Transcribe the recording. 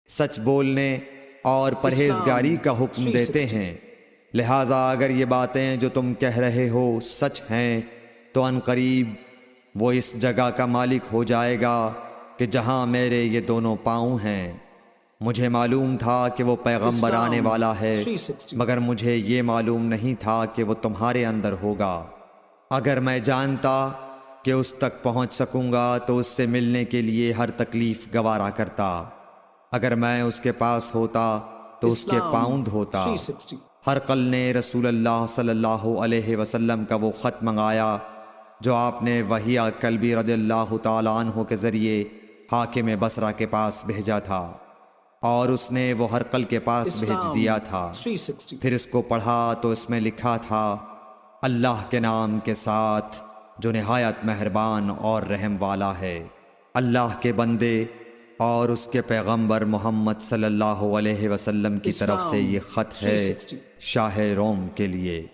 سچ بولنے اور پرہیزگاری کا حکم دیتے ہیں۔ لہٰذا اگر یہ باتیں جو تم کہہ رہے ہو سچ ہیں تو ان قریب وہ اس جگہ کا مالک ہو جائے گا کہ جہاں میرے یہ دونوں پاؤں ہیں۔ مجھے معلوم تھا کہ وہ پیغمبر آنے والا ہے، مگر مجھے یہ معلوم نہیں تھا کہ وہ تمہارے اندر ہوگا۔ اگر میں جانتا کہ اس تک پہنچ سکوں گا تو اس سے ملنے کے لیے ہر تکلیف گوارا کرتا۔ اگر میں اس کے پاس ہوتا تو اس کے پاؤں دھوتا۔ ہرقل نے رسول اللہ صلی اللہ علیہ وسلم کا وہ خط منگایا جو آپ نے وحیہ کلبی رضی اللہ تعالیٰ عنہ کے ذریعے حاکم بصرہ کے پاس بھیجا تھا، اور اس نے وہ ہرقل کے پاس بھیج دیا تھا۔ پھر اس کو پڑھا تو اس میں لکھا تھا، اللہ کے نام کے ساتھ جو نہایت مہربان اور رحم والا ہے۔ اللہ کے بندے اور اس کے پیغمبر محمد صلی اللہ علیہ وسلم کی طرف سے یہ خط ہے شاہ روم کے لیے۔